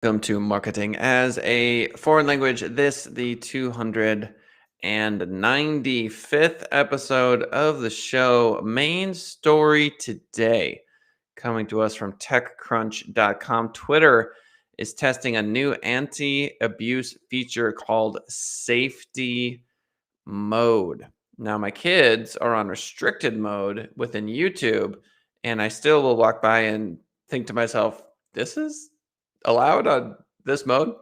Welcome to Marketing as a Foreign Language. This, the 295th episode of the show. Main story today, coming to us from TechCrunch.com. Twitter is testing a new anti-abuse feature called Safety Mode. Now, my kids are on restricted mode within YouTube, and I still will walk by and think to myself, this is allowed on this mode.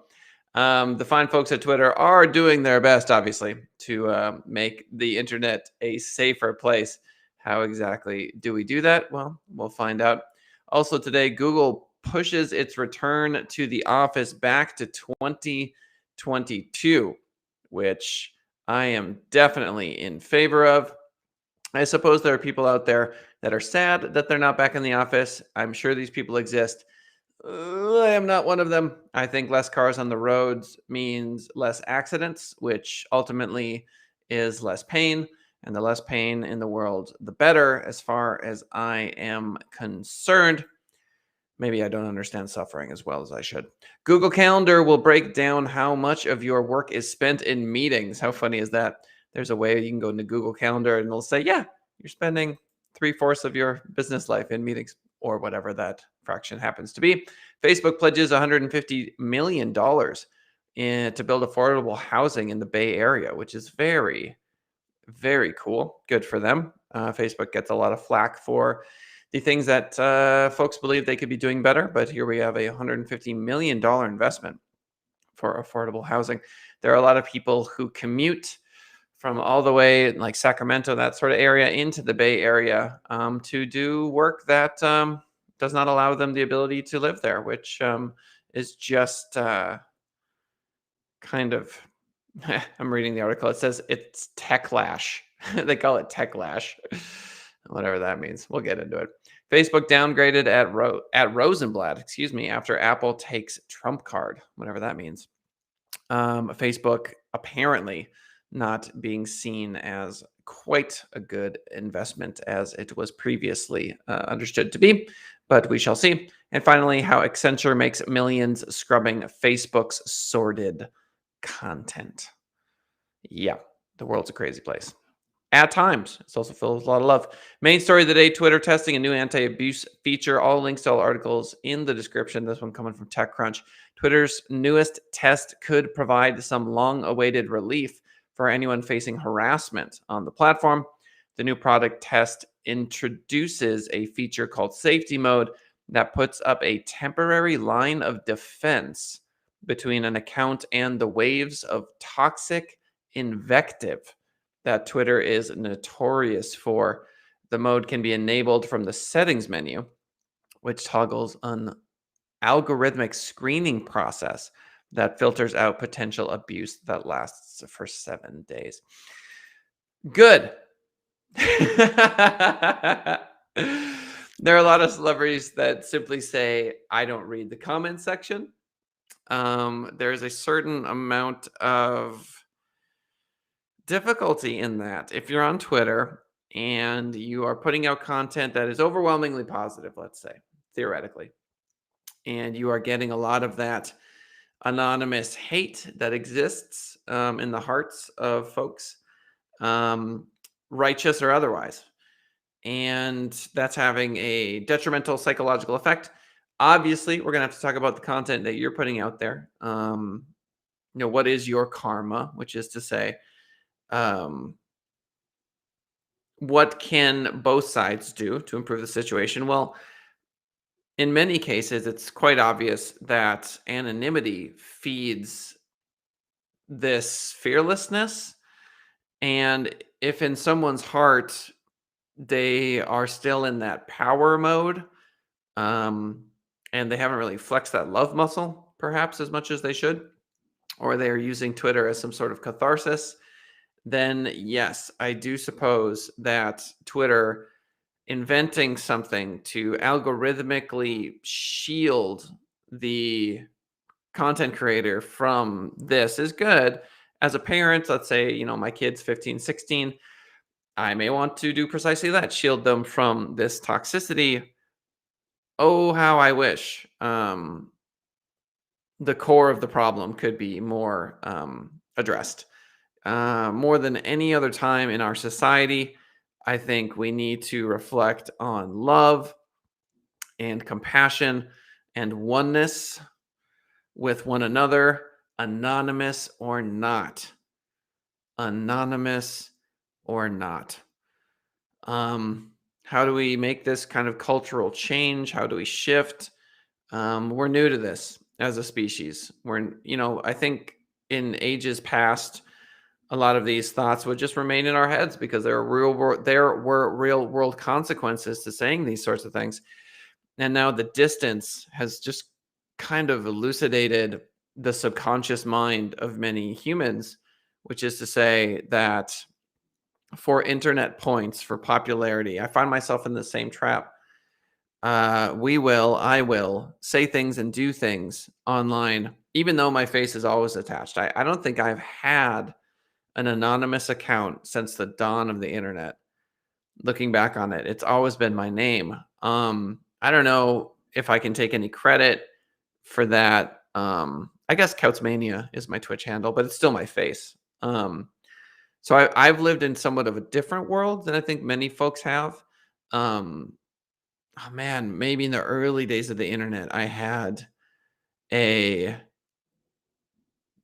The fine folks at Twitter are doing their best, obviously, to make the internet a safer place. How exactly do we do that? Well, we'll find out. Also today, Google pushes its return to the office back to 2022, which I am definitely in favor of. I suppose there are people out there that are sad that they're not back in the office. I'm sure these people exist. I am not one of them. I think less cars on the roads means less accidents, which ultimately is less pain. And the less pain in the world, the better, as far as I am concerned. Maybe I don't understand suffering as well as I should. Google Calendar will break down how much of your work is spent in meetings. How funny is that? There's a way you can go into Google Calendar and it'll say, yeah, you're spending 3/4 of your business life in meetings, or whatever that fraction happens to be. Facebook pledges $150 million to build affordable housing in the Bay Area, which is very, very cool. Good for them. Facebook gets a lot of flack for the things that folks believe they could be doing better, but here we have a $150 million investment for affordable housing. There are a lot of people who commute from all the way like Sacramento, that sort of area, into the Bay Area to do work that does not allow them the ability to live there, which is just kind of, I'm reading the article. It says it's techlash. They call it techlash, whatever that means. We'll get into it. Facebook downgraded at Rosenblatt, after Apple takes Trump card, whatever that means. Facebook apparently not being seen as quite a good investment as it was previously understood to be, but we shall see. And finally, how Accenture makes millions scrubbing Facebook's sordid content. Yeah, the world's a crazy place. At times, it's also filled with a lot of love. Main story of the day, Twitter testing a new anti-abuse feature. All links to all articles in the description. This one coming from TechCrunch. Twitter's newest test could provide some long-awaited relief for anyone facing harassment on the platform. The new product test introduces a feature called Safety Mode that puts up a temporary line of defense between an account and the waves of toxic invective that Twitter is notorious for. The mode can be enabled from the settings menu, which toggles an algorithmic screening process that filters out potential abuse that lasts for 7 days. Good. There are a lot of celebrities that simply say, I don't read the comment section. There's a certain amount of difficulty in that. If you're on Twitter and you are putting out content that is overwhelmingly positive, let's say, theoretically, and you are getting a lot of that anonymous hate that exists in the hearts of folks, righteous or otherwise, and that's having a detrimental psychological effect. Obviously, we're going to have to talk about the content that you're putting out there. What is your karma, which is to say, what can both sides do to improve the situation? Well, in many cases, it's quite obvious that anonymity feeds this fearlessness. And if in someone's heart, they are still in that power mode, and they haven't really flexed that love muscle, perhaps as much as they should, or they are using Twitter as some sort of catharsis, then yes, I do suppose that Twitter inventing something to algorithmically shield the content creator from this is good. As a parent, let's say, my kid's 15, 16, I may want to do precisely that, shield them from this toxicity. Oh, how I wish the core of the problem could be more addressed. More than any other time in our society, I think we need to reflect on love and compassion and oneness with one another, anonymous or not. Anonymous or not. Um, how do we make this kind of cultural change? How do we shift? We're new to this as a species. I think in ages past, a lot of these thoughts would just remain in our heads because there were real world consequences to saying these sorts of things. And now the distance has just kind of elucidated the subconscious mind of many humans, which is to say that for internet points, for popularity, I find myself in the same trap. I will say things and do things online, even though my face is always attached. I don't think I've had an anonymous account since the dawn of the internet. Looking back on it, it's always been my name. I don't know if I can take any credit for that. I guess Couchmania is my Twitch handle, but it's still my face. So I've lived in somewhat of a different world than I think many folks have. Um, oh man, maybe in the early days of the internet, I had a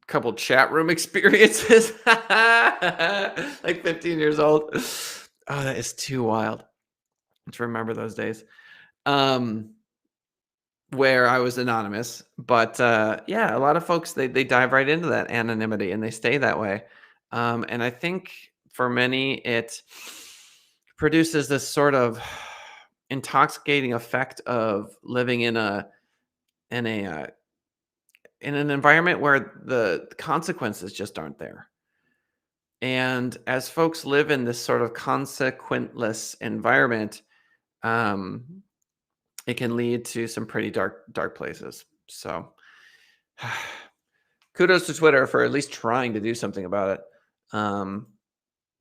couple chat room experiences, like 15 years old. Oh, that is too wild to remember those days. Um, where I was anonymous, but yeah, a lot of folks they dive right into that anonymity and they stay that way. And I think for many it produces this sort of intoxicating effect of living in a in an environment where the consequences just aren't there. And as folks live in this sort of consequentless environment, um, it can lead to some pretty dark places. So kudos to Twitter for at least trying to do something about it.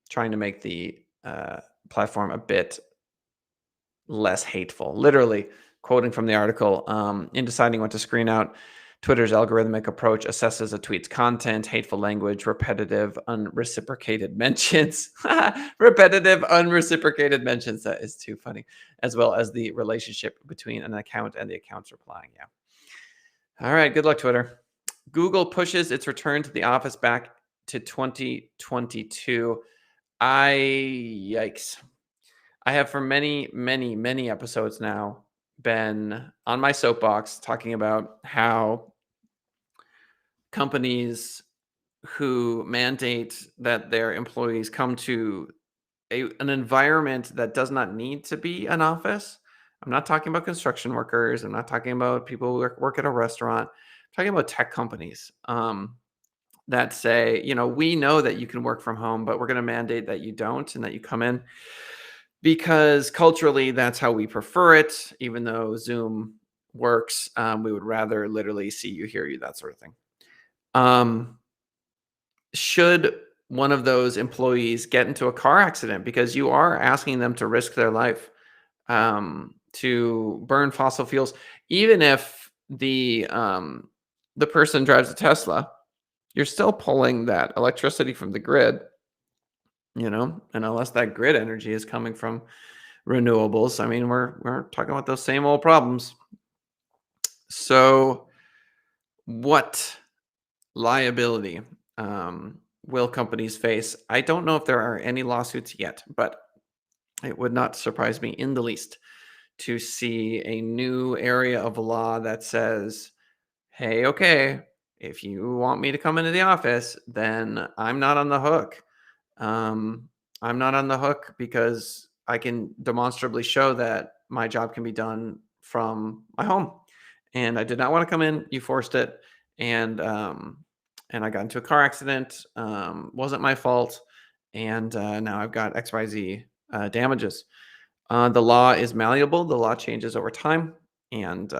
Trying to make the platform a bit less hateful. Literally quoting from the article, in deciding what to screen out, Twitter's algorithmic approach assesses a tweet's content, hateful language, repetitive, unreciprocated mentions, repetitive, unreciprocated mentions. That is too funny, as well as the relationship between an account and the account's replying. Yeah. All right. Good luck, Twitter. Google pushes its return to the office back to 2022. Yikes. I have for many episodes now been on my soapbox talking about how companies who mandate that their employees come to an environment that does not need to be an office. I'm not talking about construction workers. I'm not talking about people who work at a restaurant. I'm talking about tech companies that say, we know that you can work from home, but we're going to mandate that you don't and that you come in because culturally that's how we prefer it. Even though Zoom works, we would rather literally see you, hear you, that sort of thing. Should one of those employees get into a car accident because you are asking them to risk their life, to burn fossil fuels, even if the person drives a Tesla, you're still pulling that electricity from the grid, and unless that grid energy is coming from renewables, I mean, we're talking about those same old problems. So, what liability will companies face? I don't know if there are any lawsuits yet, but it would not surprise me in the least to see a new area of law that says, hey, okay, if you want me to come into the office, then I'm not on the hook. I'm not on the hook because I can demonstrably show that my job can be done from my home. And I did not want to come in. You forced it. And I got into a car accident. Wasn't my fault. And now I've got XYZ damages. The law is malleable. The law changes over time. And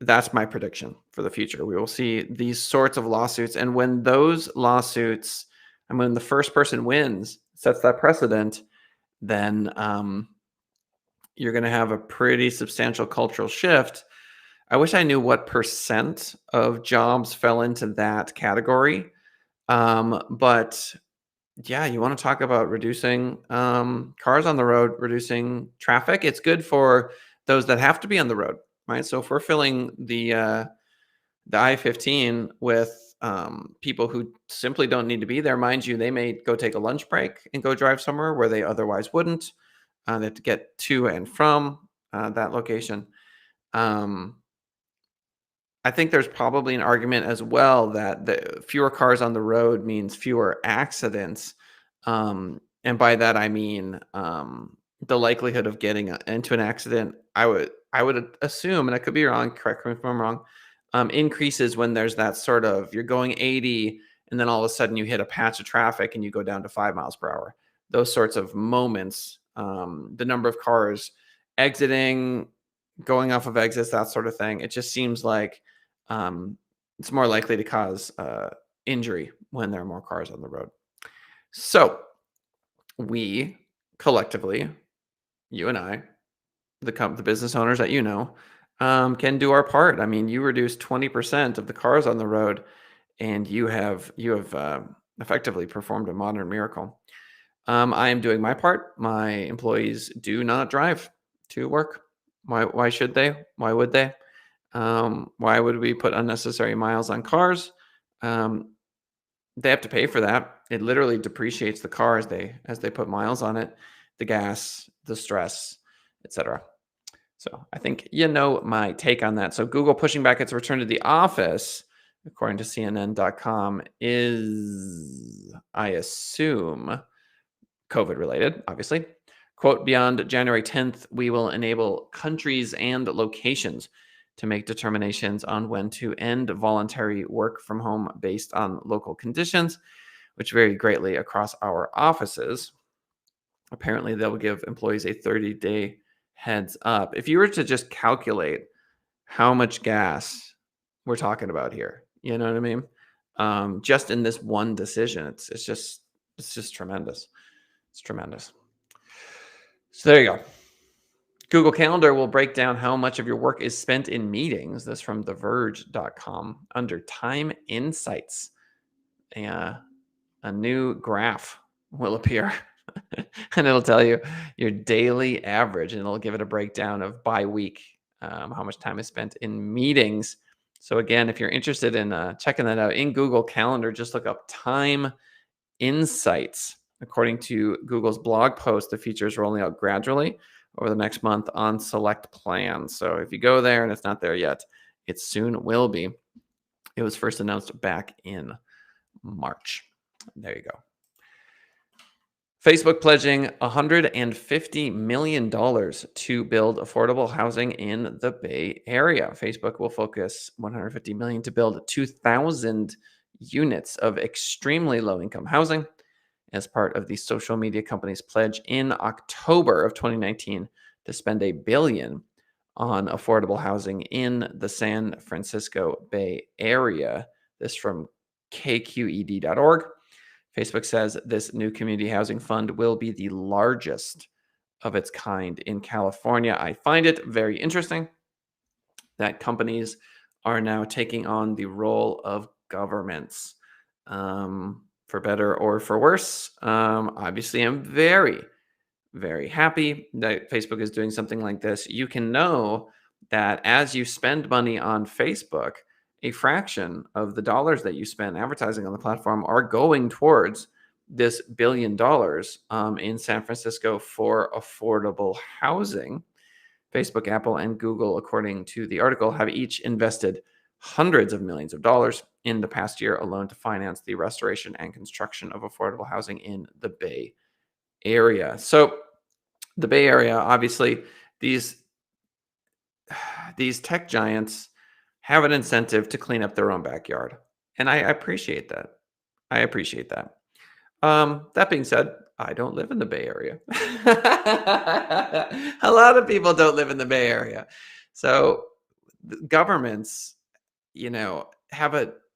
that's my prediction for the future. We will see these sorts of lawsuits. And when those lawsuits, and when the first person wins, sets that precedent, then you're going to have a pretty substantial cultural shift I wish I knew what percent of jobs fell into that category. But yeah, you want to talk about reducing cars on the road, reducing traffic. It's good for those that have to be on the road, right? So if we're filling the I-15 with people who simply don't need to be there, mind you, they may go take a lunch break and go drive somewhere where they otherwise wouldn't. They have to get to and from that location. Um, I think there's probably an argument as well that the fewer cars on the road means fewer accidents. And by that I mean the likelihood of getting into an accident. I would assume, and I could be wrong. Correct me if I'm wrong. Increases when there's that sort of you're going 80, and then all of a sudden you hit a patch of traffic and you go down to 5 miles per hour. Those sorts of moments, the number of cars exiting, going off of exits, that sort of thing. It just seems like um, it's more likely to cause injury when there are more cars on the road. So we collectively, you and I, the business owners that can do our part. I mean, you reduce 20% of the cars on the road, and you have effectively performed a modern miracle. I am doing my part. My employees do not drive to work. Why should they? Why would they? Why would we put unnecessary miles on cars? Um, they have to pay for that. It literally depreciates the car as they put miles on it, the gas, the stress, etc. So I think you know my take on that. So Google pushing back its return to the office, according to CNN.com, is, I assume, COVID related, obviously. Quote, beyond January 10th, we will enable countries and locations to make determinations on when to end voluntary work from home based on local conditions, which vary greatly across our offices. Apparently, they'll give employees a 30-day heads up. If you were to just calculate how much gas we're talking about here, you know what I mean? Just in this one decision, it's just tremendous. It's tremendous. So there you go. Google Calendar will break down how much of your work is spent in meetings. This from TheVerge.com under Time Insights. A, a new graph will appear and it'll tell you your daily average and it'll give it a breakdown of by week how much time is spent in meetings. So, again, if you're interested in checking that out in Google Calendar, just look up Time Insights. According to Google's blog post, the feature is rolling out gradually over the next month on select plans. So if you go there and it's not there yet, it soon will be. It was first announced back in March. There you go. Facebook pledging $150 million to build affordable housing in the Bay Area. Facebook will focus $150 million to build 2,000 units of extremely low-income housing as part of the social media company's pledge in October of 2019 to spend $1 billion on affordable housing in the San Francisco Bay Area. This from kqed.org. Facebook says this new community housing fund will be the largest of its kind in California. I find it very interesting that companies are now taking on the role of governments, for better or for worse. Obviously, I'm very, very happy that Facebook is doing something like this. You can know that as you spend money on Facebook, a fraction of the dollars that you spend advertising on the platform are going towards this $1 billion in San Francisco for affordable housing. Facebook, Apple, and Google, according to the article, have each invested hundreds of millions of dollars in the past year alone to finance the restoration and construction of affordable housing in the Bay Area. So the Bay Area, obviously, these tech giants have an incentive to clean up their own backyard. And I appreciate that. I appreciate that. That being said, I don't live in the Bay Area. A lot of people don't live in the Bay Area. So governments,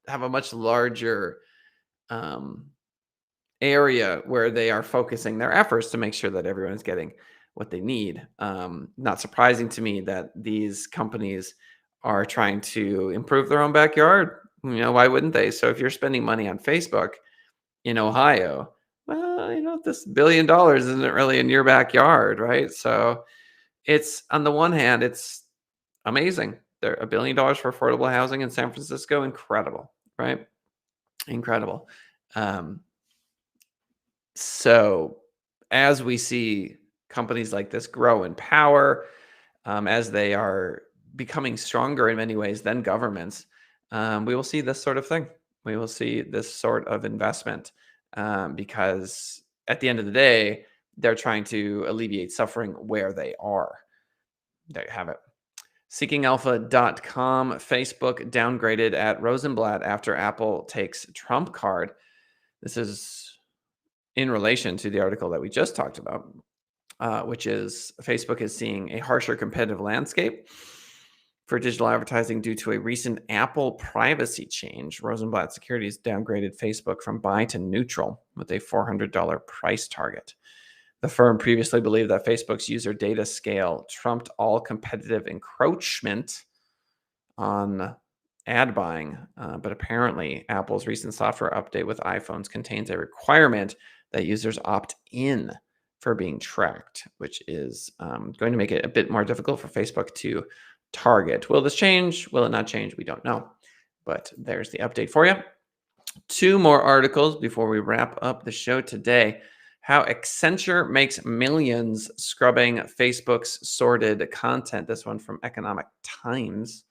have a much larger um, area where they are focusing their efforts to make sure that everyone is getting what they need. Not surprising to me that these companies are trying to improve their own backyard. Why wouldn't they? So if you're spending money on Facebook in Ohio, well, this $1 billion isn't really in your backyard, right? So it's on the one hand, it's amazing. There $1 billion for affordable housing in San Francisco, incredible, right? Incredible. Um, so as we see companies like this grow in power, as they are becoming stronger in many ways than governments, we will see this sort of thing. We will see this sort of investment because at the end of the day, they're trying to alleviate suffering where they are. There you have it. SeekingAlpha.com, Facebook downgraded at Rosenblatt after Apple takes Trump card. This is in relation to the article that we just talked about, which is Facebook is seeing a harsher competitive landscape for digital advertising due to a recent Apple privacy change. Rosenblatt Securities downgraded Facebook from buy to neutral with a $400 price target. The firm previously believed that Facebook's user data scale trumped all competitive encroachment on ad buying, but apparently Apple's recent software update with iPhones contains a requirement that users opt in for being tracked, which is going to make it a bit more difficult for Facebook to target. Will this change? Will it not change? We don't know. But there's the update for you. Two more articles before we wrap up the show today. How Accenture makes millions scrubbing Facebook's sorted content. This one from Economic Times.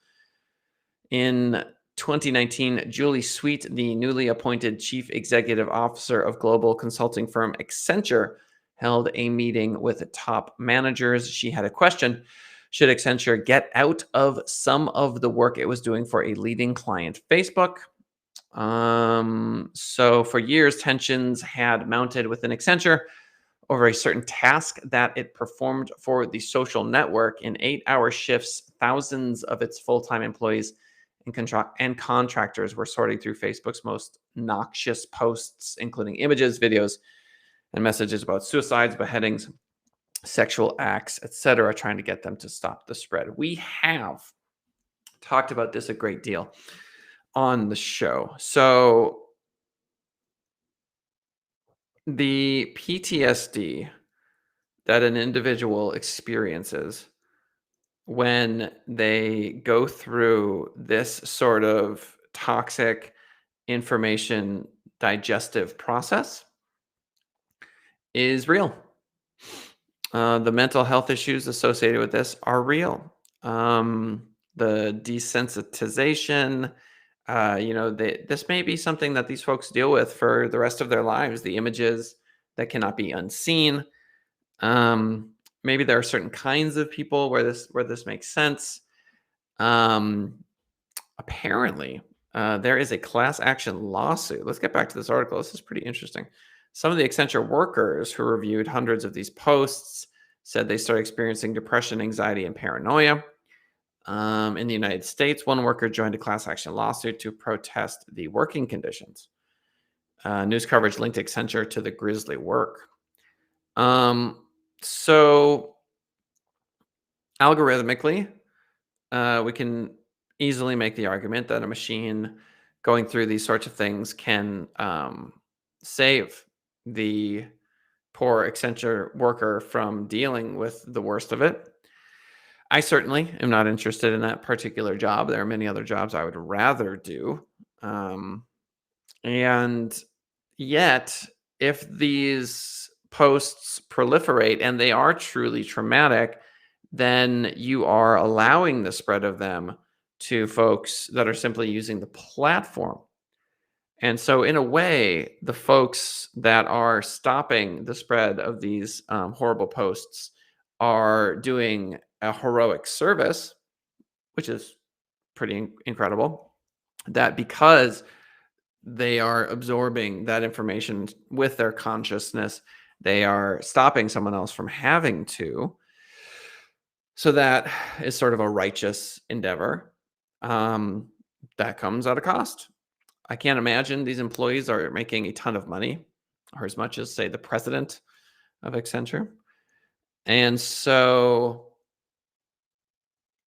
In 2019, Julie Sweet, the newly appointed chief executive officer of global consulting firm Accenture, held a meeting with top managers. She had a question. Should Accenture get out of some of the work it was doing for a leading client, Facebook? So for years, tensions had mounted within Accenture over a certain task that it performed for the social network. In 8-hour shifts, thousands of its full-time employees and contractors were sorting through Facebook's most noxious posts, including images, videos, and messages about suicides, beheadings, sexual acts, etc., trying to get them to stop the spread. We have talked about this a great deal on the show. So the PTSD that an individual experiences when they go through this sort of toxic information digestive process is real. The mental health issues associated with this are real. The desensitization, this may be something that these folks deal with for the rest of their lives. The images that cannot be unseen. Maybe there are certain kinds of people where this makes sense. Apparently, there is a class action lawsuit. Let's get back to this article. This is pretty interesting. Some of the Accenture workers who reviewed hundreds of these posts said they started experiencing depression, anxiety, and paranoia. In the United States, one worker joined a class action lawsuit to protest the working conditions. News coverage linked Accenture to the grisly work. So algorithmically, we can easily make the argument that a machine going through these sorts of things can save the poor Accenture worker from dealing with the worst of it. I certainly am not interested in that particular job. There are many other jobs I would rather do. And yet, if these posts proliferate and they are truly traumatic, then you are allowing the spread of them to folks that are simply using the platform. And so, in a way, the folks that are stopping the spread of these horrible posts are doing a heroic service, which is pretty incredible. That because they are absorbing that information with their consciousness, they are stopping someone else from having to. So that is sort of a righteous endeavor. That comes at a cost. I can't imagine these employees are making a ton of money, or as much as, say, the president of Accenture. And so,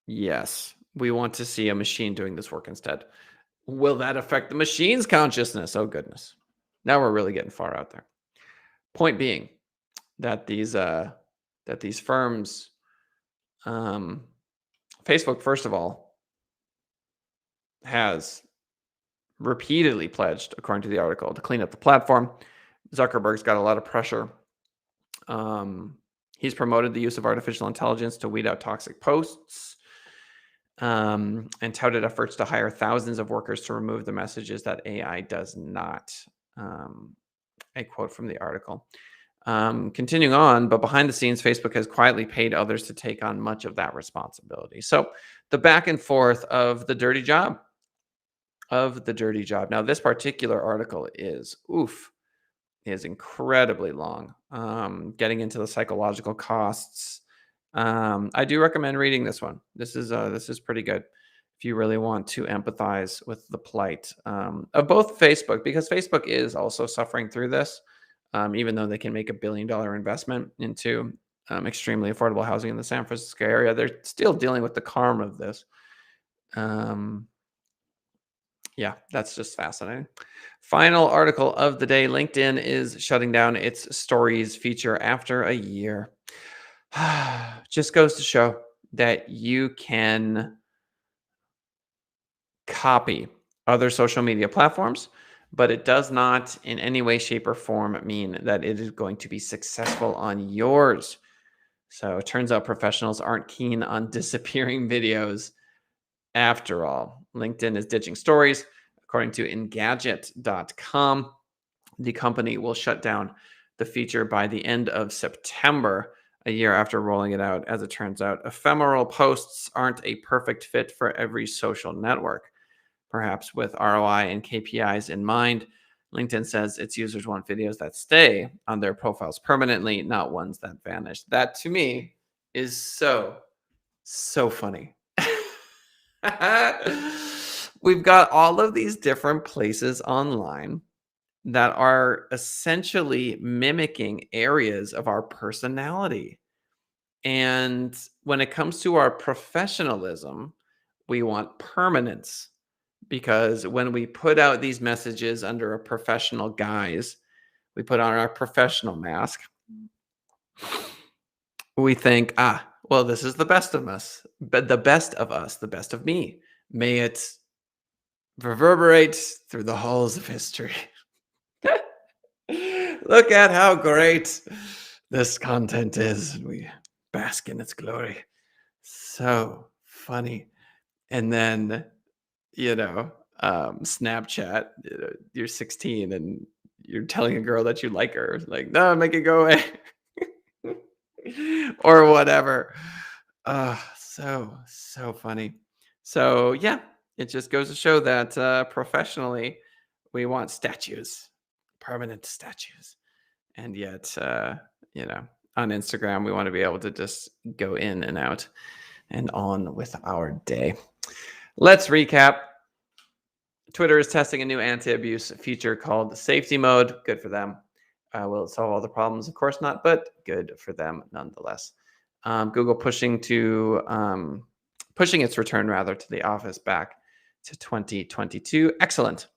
yes, We want to see a machine doing this work instead. Will that affect the machine's consciousness? Oh, goodness. Now we're really getting far out there. Point being that these firms, um, Facebook, first of all, has repeatedly pledged, according to the article, to clean up the platform. Zuckerberg's got a lot of pressure. He's promoted the use of artificial intelligence to weed out toxic posts, and touted efforts to hire thousands of workers to remove the messages that AI does not. A quote from the article. Continuing on, but behind the scenes, Facebook has quietly paid others to take on much of that responsibility. So the back and forth of the dirty job. Now, this particular article is incredibly long. Getting into the psychological costs. I do recommend reading this one. This is pretty good if you really want to empathize with the plight of both Facebook, because Facebook is also suffering through this, even though they can make $1 billion investment into extremely affordable housing in the San Francisco area. They're still dealing with the karma of this. Yeah, that's just fascinating. Final article of the day. LinkedIn is shutting down its stories feature after a year. Just goes to show that you can copy other social media platforms, but it does not in any way, shape, or form mean that it is going to be successful on yours. So it turns out professionals aren't keen on disappearing videos after all. LinkedIn is ditching stories. According to Engadget.com, the company will shut down the feature by the end of September, a year after rolling it out. As it turns out, ephemeral posts aren't a perfect fit for every social network. Perhaps with ROI and KPIs in mind, LinkedIn says its users want videos that stay on their profiles permanently, not ones that vanish. That to me is so funny. We've got all of these different places online that are essentially mimicking areas of our personality. And when it comes to our professionalism, we want permanence, because when we put out these messages under a professional guise, we put on our professional mask, we think, well, this is the best of us, but the best of us, the best of me. May it reverberate through the halls of history. Look at how great this content is. We bask in its glory. So funny. And then, Snapchat, you're 16 and you're telling a girl that you like her. Like, no, make it go away. Or whatever. So funny. So yeah, it just goes to show that professionally, we want statues, permanent statues. And yet, on Instagram, we want to be able to just go in and out and on with our day. Let's recap. Twitter is testing a new anti-abuse feature called Safety Mode. Good for them. Will it solve all the problems? Of course not, but good for them nonetheless. Google pushing its return to the office back to 2022. Excellent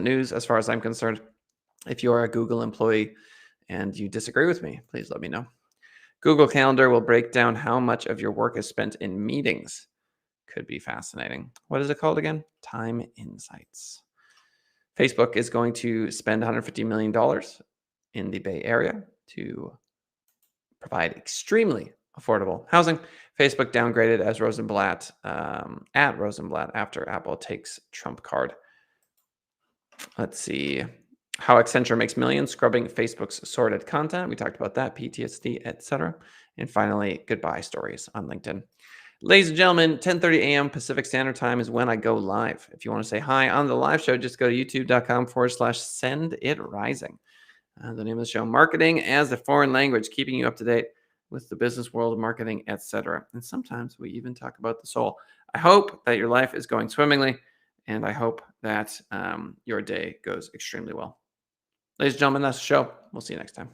news as far as I'm concerned. If you are a Google employee and you disagree with me, please let me know. Google Calendar will break down how much of your work is spent in meetings. Could be fascinating. What is it called again? Time Insights. Facebook is going to spend $150 million in the Bay Area to provide extremely affordable housing. Facebook downgraded as Rosenblatt after Apple takes Trump card. Let's see. How Accenture makes millions scrubbing Facebook's sordid content. We talked about that, PTSD, etc. And finally, goodbye stories on LinkedIn. Ladies and gentlemen, 10:30 a.m. Pacific Standard Time is when I go live. If you want to say hi on the live show, just go to youtube.com/senditrising. The name of the show, Marketing as a Foreign Language, keeping you up to date with the business world, marketing, etc. And sometimes we even talk about the soul. I hope that your life is going swimmingly, and I hope that your day goes extremely well. Ladies and gentlemen, that's the show. We'll see you next time.